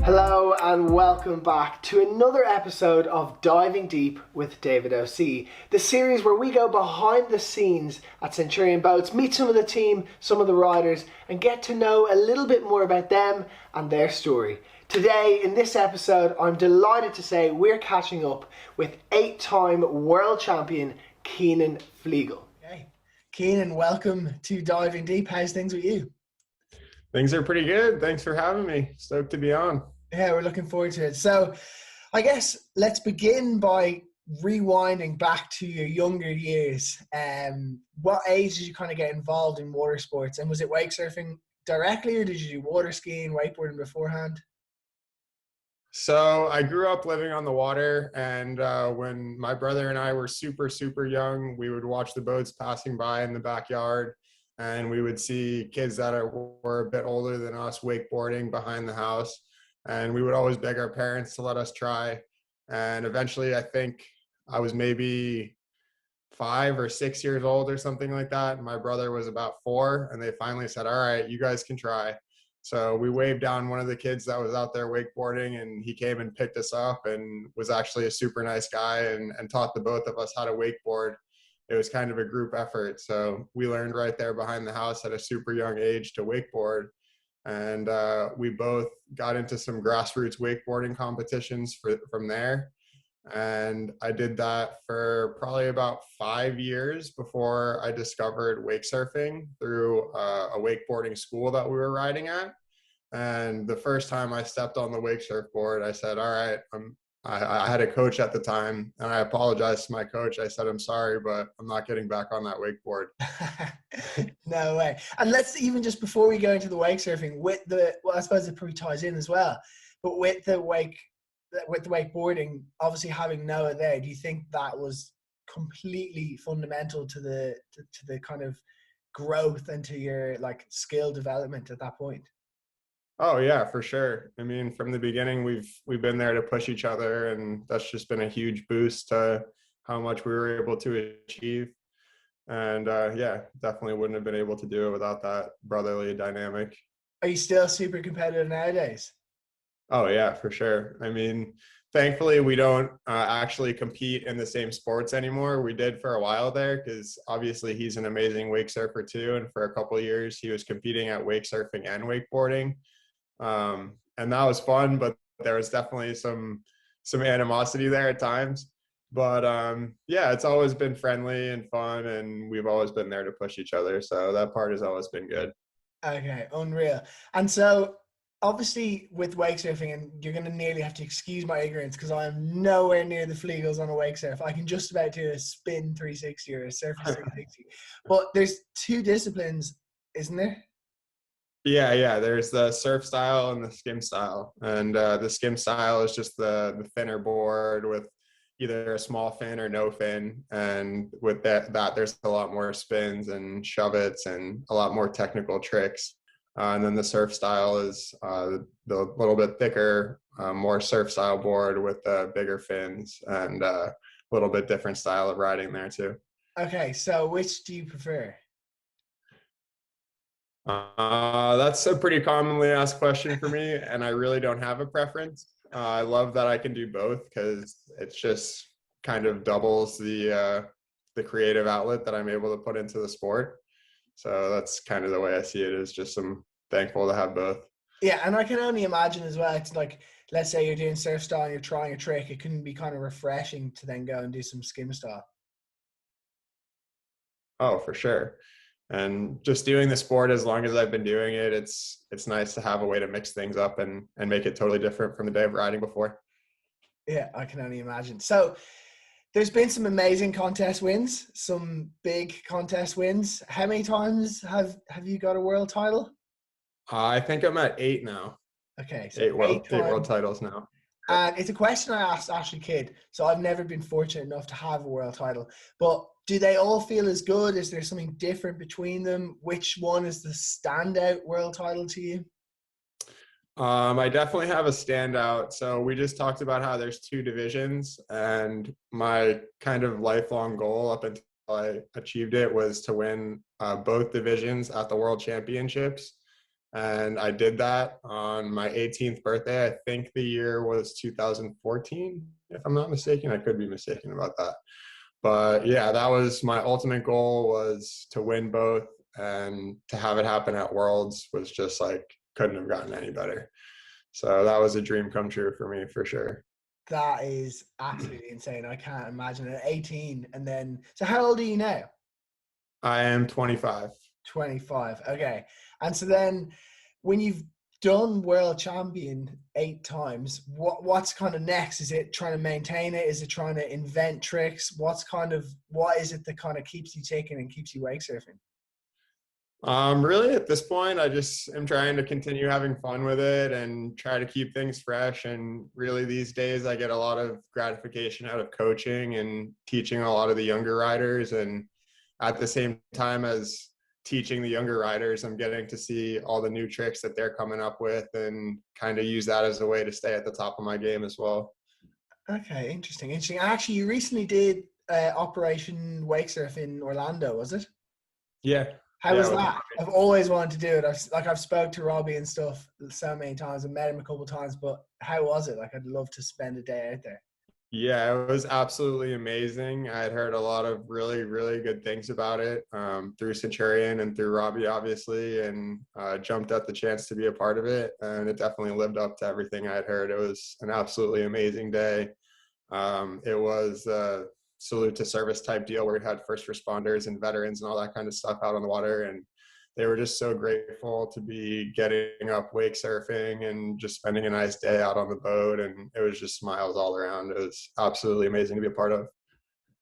Hello and welcome back to another episode of Diving Deep with David OC, the series where we go behind the scenes at Centurion Boats, meet some of the team, some of the riders, and get to know a little bit more about them and their story. Today, in this episode, I'm delighted to say we're catching up with 8-time world champion Keenan Flegel. Okay. Keenan, welcome to Diving Deep. How's things with you? Things are pretty good. Thanks for having me. Stoked to be on. Yeah, we're looking forward to it. So I guess let's begin by rewinding back to your younger years. What age did you kind of get involved in water sports? And was it wake surfing directly, or did you do water skiing, wakeboarding beforehand? So I grew up living on the water, and when my brother and I were super young, we would watch the boats passing by in the backyard, and we would see kids that were a bit older than us wakeboarding behind the house. And we would always beg our parents to let us try. And eventually, I think I was maybe 5 or 6 years old or something like that. And my brother was about 4, and they finally said, "All right, you guys can try." So we waved down one of the kids that was out there wakeboarding, and he came and picked us up and was actually a super nice guy and taught the both of us how to wakeboard. It was kind of a group effort. So we learned right there behind the house at a super young age to wakeboard. And we both got into some grassroots wakeboarding competitions from there. And I did that for probably about 5 years before I discovered wake surfing through a wakeboarding school that we were riding at. And the first time I stepped on the wake surfboard, I said, "All right, I had a coach at the time, and I apologized to my coach. I said, 'I'm sorry, but I'm not getting back on that wakeboard.'" No way. And let's even just before we go into the wake surfing, I suppose it probably ties in as well, but with the wakeboarding, obviously having Noah there, do you think that was completely fundamental to the kind of growth and to your like skill development at that point? Oh yeah, for sure. I mean, from the beginning, we've been there to push each other, and that's just been a huge boost to how much we were able to achieve. And yeah, definitely wouldn't have been able to do it without that brotherly dynamic. Are you still super competitive nowadays? Oh yeah, for sure. I mean, thankfully we don't actually compete in the same sports anymore. We did for a while there because obviously he's an amazing wake surfer too, and for a couple of years he was competing at wake surfing and wakeboarding. And that was fun, but there was definitely some animosity there at times. But yeah, it's always been friendly and fun, and we've always been there to push each other. So that part has always been good. Okay, unreal. And so obviously with wake surfing, and you're going to nearly have to excuse my ignorance because I am nowhere near the Flegels on a wake surf. I can just about do a spin 360 or a surface 360. But there's two disciplines, isn't there? Yeah. There's the surf style and the skim style. And the skim style is just the thinner board with either a small fin or no fin. And with that there's a lot more spins and shove-its and a lot more technical tricks. And then the surf style is the little bit thicker, more surf style board with bigger fins and a little bit different style of riding there too. Okay, so which do you prefer? That's a pretty commonly asked question for me, and I really don't have a preference. I love that I can do both because it's just kind of doubles the creative outlet that I'm able to put into the sport. So that's kind of the way I see it, is just I'm thankful to have both. Yeah, and I can only imagine as well, it's like, let's say you're doing surf style and you're trying a trick, it can be kind of refreshing to then go and do some skim style. Oh, for sure. And just doing the sport as long as I've been doing it, it's nice to have a way to mix things up and make it totally different from the day of riding before. Yeah, I can only imagine. So there's been some amazing contest wins, some big contest wins. How many times have you got a world title? I think I'm at 8 now. Okay, so 8 world titles now. And it's a question I asked Ashley Kidd. So I've never been fortunate enough to have a world title. But do they all feel as good? Is there something different between them? Which one is the standout world title to you? I definitely have a standout. So we just talked about how there's 2 divisions, and my kind of lifelong goal up until I achieved it was to win both divisions at the World Championships. And I did that on my 18th birthday. I think the year was 2014, if I'm not mistaken. I could be mistaken about that. But yeah, that was my ultimate goal, was to win both, and to have it happen at Worlds was just like, couldn't have gotten any better. So that was a dream come true for me, for sure. That is absolutely insane. I can't imagine it. 18, and then, so how old are you now? I am 25. 25. Okay. And so then when you've done world champion 8 times, what's kind of next? Is it trying to maintain it? Is it trying to invent tricks? What is it that kind of keeps you ticking and keeps you wake surfing? Really at this point, I just am trying to continue having fun with it and try to keep things fresh. And really these days I get a lot of gratification out of coaching and teaching a lot of the younger riders. And at the same time as teaching the younger riders, I'm getting to see all the new tricks that they're coming up with and kind of use that as a way to stay at the top of my game as well. Okay, interesting. Actually, you recently did Operation Wake Surf in Orlando, was it? Yeah. How was that? I've always wanted to do it. I've spoke to Robbie and stuff so many times. I've met him a couple of times, but how was it? Like, I'd love to spend a day out there. Yeah, it was absolutely amazing. I had heard a lot of really, really good things about it through Centurion and through Robbie, obviously, and jumped at the chance to be a part of it. And it definitely lived up to everything I had heard. It was an absolutely amazing day. It was a salute to service type deal where we had first responders and veterans and all that kind of stuff out on the water. And they were just so grateful to be getting up wake surfing and just spending a nice day out on the boat. And it was just smiles all around. It was absolutely amazing to be a part of.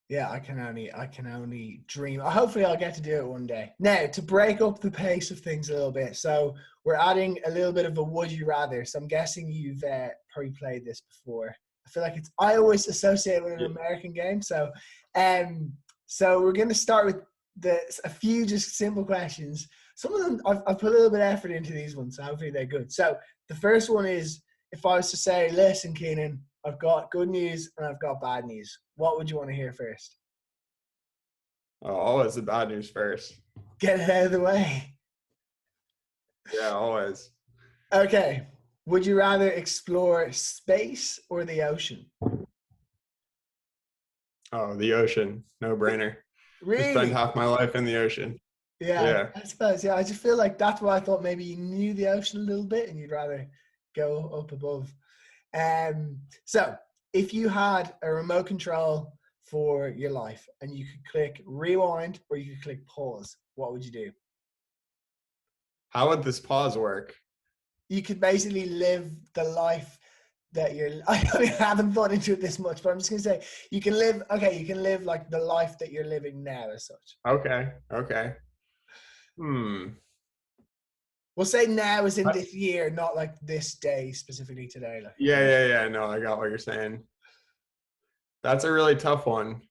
Yeah, I can only dream. Hopefully I'll get to do it one day. Now, to break up the pace of things a little bit. So we're adding a little bit of a would you rather. So I'm guessing you've probably played this before. I feel like I always associate with an American game. So we're going to start with a few just simple questions. Some of them, I've put a little bit of effort into these ones, so hopefully they're good. So the first one is, if I was to say, listen, Keenan, I've got good news and I've got bad news, what would you want to hear first? Oh, always the bad news first. Get it out of the way. Yeah, always. Okay. Would you rather explore space or the ocean? Oh, the ocean. No brainer. Really? I spend half my life in the ocean. Yeah, I suppose. Yeah, I just feel like that's why I thought maybe you knew the ocean a little bit and you'd rather go up above. So if you had a remote control for your life and you could click rewind or you could click pause, what would you do? How would this pause work? You could basically live the life that I haven't thought into it this much, but I'm just going to say you can live like the life that you're living now as such. Okay. We'll say now as in this year, not like this day specifically today. Like. Yeah. No, I got what you're saying. That's a really tough one.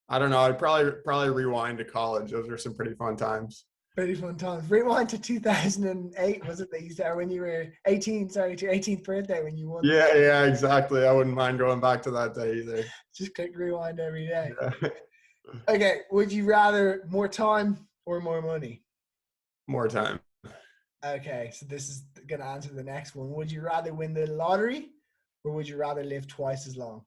I don't know. I'd probably rewind to college. Those were some pretty fun times. Pretty fun times. Rewind to 2008, was it that you said when you were 18? Sorry, to your 18th birthday when you won. Yeah, exactly. I wouldn't mind going back to that day either. Just click rewind every day. Yeah. Okay, would you rather more time or more money? More time. Okay, so this is going to answer the next one. Would you rather win the lottery or would you rather live twice as long?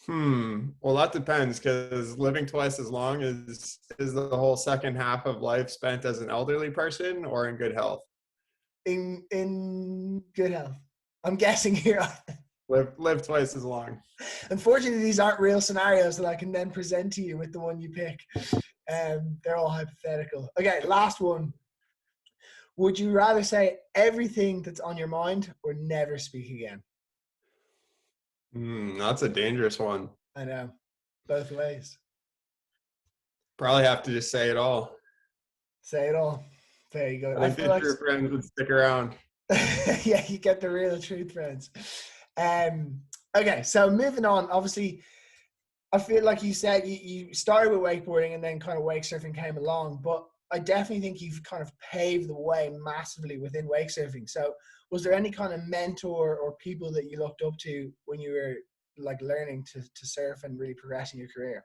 Well, that depends, because living twice as long is the whole second half of life spent as an elderly person or in good health? In good health. I'm guessing here. Live twice as long. Unfortunately, these aren't real scenarios that I can then present to you with the one you pick. They're all hypothetical. Okay, last one. Would you rather say everything that's on your mind or never speak again? That's a dangerous one. I know. Both ways. Probably have to just say it all. Say it all. There you go. I think the true friends would stick around. Yeah, you get the real truth friends. Okay, so moving on. Obviously, I feel like you said you started with wakeboarding and then kind of wake surfing came along, but I definitely think you've kind of paved the way massively within wake surfing. So was there any kind of mentor or people that you looked up to when you were like learning to surf and really progressing your career?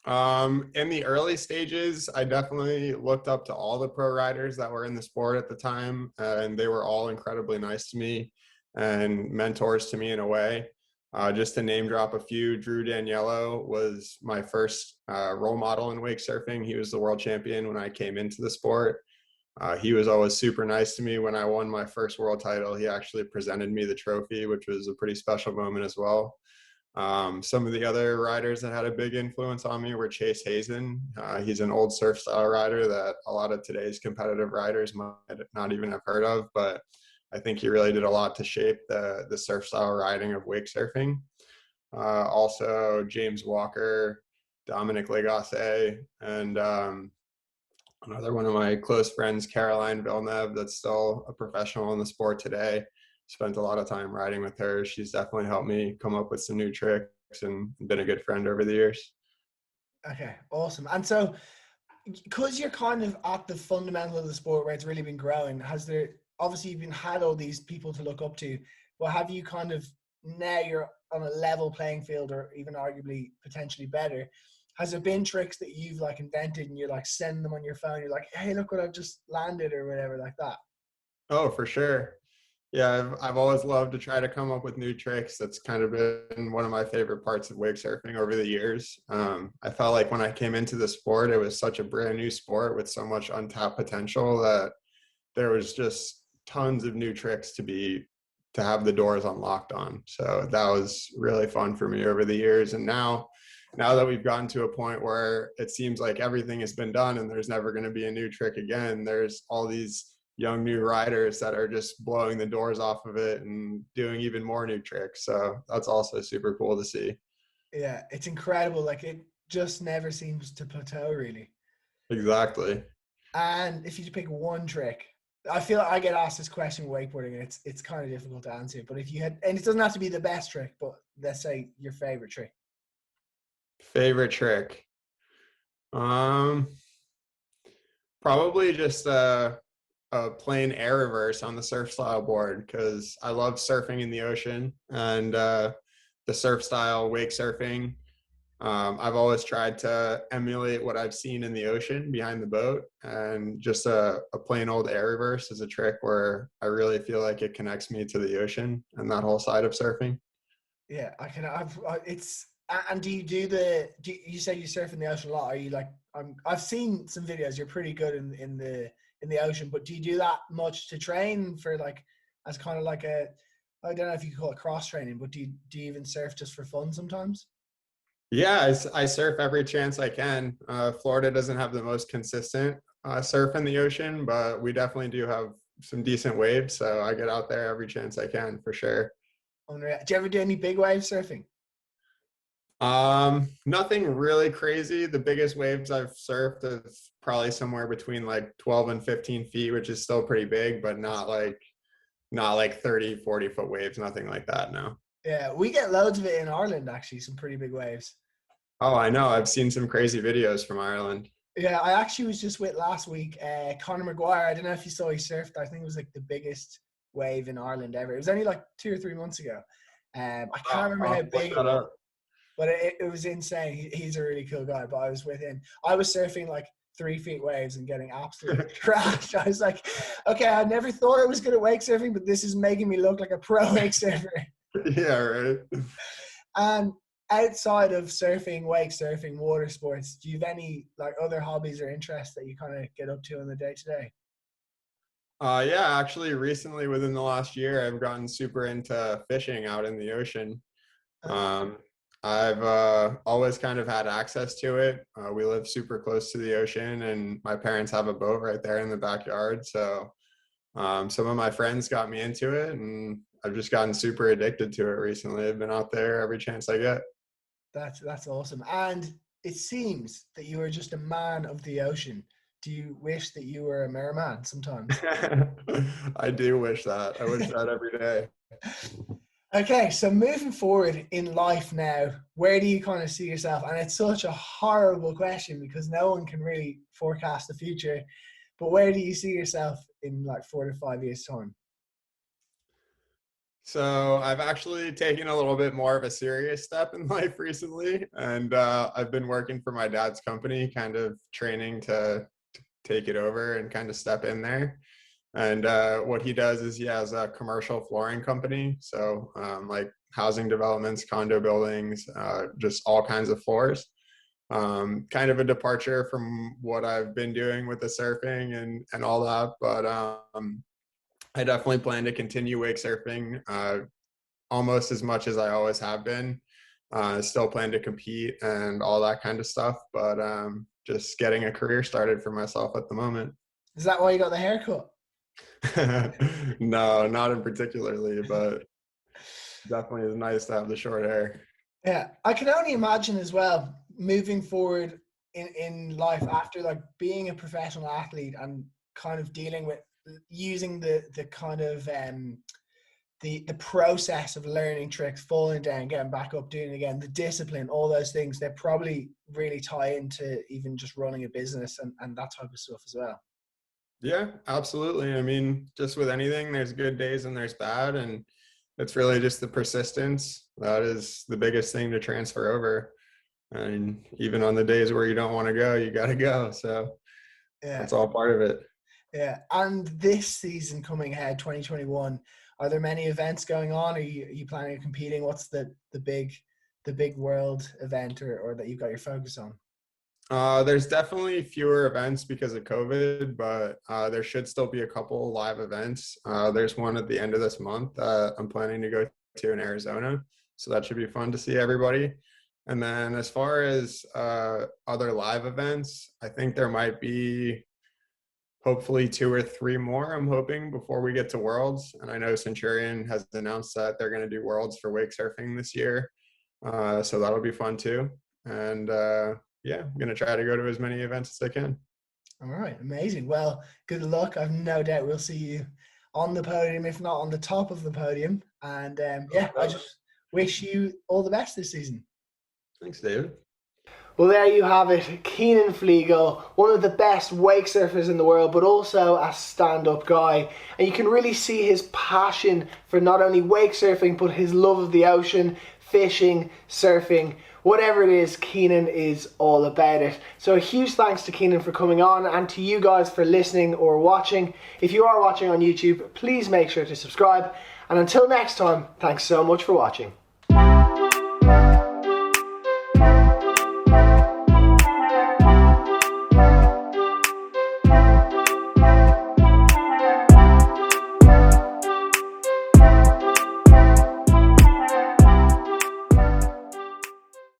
In the early stages, I definitely looked up to all the pro riders that were in the sport at the time, and they were all incredibly nice to me and mentors to me in a way. Just to name drop a few, Drew Daniello was my first role model in wake surfing. He was the world champion when I came into the sport. He was always super nice to me. When I won my first world title, he actually presented me the trophy, which was a pretty special moment as well. Some of the other riders that had a big influence on me were Chase Hazen. He's an old surf style rider that a lot of today's competitive riders might not even have heard of, but I think he really did a lot to shape the surf style riding of wake surfing. Also, James Walker, Dominic Legasse, and another one of my close friends, Caroline Villeneuve, that's still a professional in the sport today. Spent a lot of time riding with her. She's definitely helped me come up with some new tricks and been a good friend over the years. Okay, awesome. And so, because you're kind of at the fundamental of the sport where it's really been growing, has there obviously you've been had all these people to look up to, but have you kind of now you're on a level playing field or even arguably potentially better? Has there been tricks that you've like invented and you're like sending them on your phone? You're like, hey, look what I've just landed or whatever like that. Oh, for sure. Yeah, I've always loved to try to come up with new tricks. That's kind of been one of my favorite parts of wake surfing over the years. I felt like when I came into the sport, it was such a brand new sport with so much untapped potential that there was just tons of new tricks to have the doors unlocked on. So that was really fun for me over the years. And now that we've gotten to a point where it seems like everything has been done and there's never going to be a new trick again, there's all these young new riders that are just blowing the doors off of it and doing even more new tricks. So that's also super cool to see. Yeah, it's incredible. Like it just never seems to plateau really. Exactly. And if you could pick one trick, I feel like I get asked this question with wakeboarding, and it's kind of difficult to answer. But if you had, and it doesn't have to be the best trick, but let's say your favorite trick. Favorite trick. Um, Probably just a plain air reverse on the surf style board because I love surfing in the ocean and the surf style wake surfing. I've always tried to emulate what I've seen in the ocean behind the boat, and just a plain old air reverse is a trick where I really feel like it connects me to the ocean and that whole side of surfing. Yeah, I can. It's and do you you say you surf in the ocean a lot? Are you like I've seen some videos. You're pretty good in the ocean, but do you do that much to train for like as kind of like a I don't know if you could call it cross training, but do you even surf just for fun sometimes? Yeah, I surf every chance I can. Florida doesn't have the most consistent surf in the ocean, but we definitely do have some decent waves. So I get out there every chance I can for sure. Unreal. Do you ever do any big wave surfing? Nothing really crazy. The biggest waves I've surfed is probably somewhere between like 12 and 15 feet, which is still pretty big, but not like 30, 40-foot waves, nothing like that. No. Yeah, we get loads of it in Ireland actually, some pretty big waves. Oh, I know. I've seen some crazy videos from Ireland. Yeah, I actually was just with last week, Conor McGuire. I don't know if you saw he surfed. I think it was like the biggest wave in Ireland ever. It was only like 2 or 3 months ago. I can't remember I'll how have to look big it that was, up. but it was insane. He's a really cool guy. But I was with him. I was surfing like 3 feet waves and getting absolutely crashed. I was like, okay, I never thought I was good at wake surfing, but this is making me look like a pro wake surfer. Yeah, right. And outside of surfing, wake surfing, water sports, do you have any like other hobbies or interests that you kind of get up to on the day to day? Yeah, actually, recently within the last year, I've gotten super into fishing out in the ocean. Um, I've always kind of had access to it. We live super close to the ocean, and my parents have a boat right there in the backyard. So some of my friends got me into it, and I've just gotten super addicted to it recently. I've been out there every chance I get. That's awesome. And it seems that you are just a man of the ocean. Do you wish that you were a merman sometimes? I do wish that. I wish that every day. Okay, so moving forward in life now, where do you kind of see yourself? And it's such a horrible question because no one can really forecast the future. But where do you see yourself in like 4 to 5 years' time? So I've actually taken a little bit more of a serious step in life recently, and I've been working for my dad's company, kind of training to take it over and kind of step in there. And what he does is he has a commercial flooring company, so like housing developments, condo buildings, just all kinds of floors. Kind of a departure from what I've been doing with the surfing and all that, but I definitely plan to continue wake surfing almost as much as I always have been. Still plan to compete and all that kind of stuff, but just getting a career started for myself at the moment. Is that why you got the haircut? No, not in particularly, but definitely is nice to have the short hair. Yeah, I can only imagine as well moving forward in life after like being a professional athlete and kind of dealing with using the kind of the process of learning tricks, falling down, getting back up, doing it again, the discipline, all those things, they probably really tie into even just running a business and that type of stuff as well. Yeah, absolutely. I mean, just with anything, there's good days and there's bad, and it's really just the persistence that is the biggest thing to transfer over. And even on the days where you don't want to go, you got to go. So Yeah. that's all part of it. Yeah. And this season coming ahead, 2021, are there many events going on? Are you planning on competing? What's the big world event or that you've got your focus on? There's definitely fewer events because of COVID, but there should still be a couple live events. There's one at the end of this month that I'm planning to go to in Arizona. So that should be fun to see everybody. And then as far as other live events, I think there might be hopefully 2 or 3 more, I'm hoping, before we get to Worlds. And I know Centurion has announced that they're going to do Worlds for wake surfing this year. So that'll be fun too. And yeah, I'm going to try to go to as many events as I can. All right, amazing. Well, good luck. I've no doubt we'll see you on the podium, if not on the top of the podium. And yeah, I just wish you all the best this season. Thanks, David. Well, there you have it. Keenan Flegel, one of the best wake surfers in the world, but also a stand-up guy. And you can really see his passion for not only wake surfing, but his love of the ocean, fishing, surfing, whatever it is, Keenan is all about it. So a huge thanks to Keenan for coming on and to you guys for listening or watching. If you are watching on YouTube, please make sure to subscribe. And until next time, thanks so much for watching.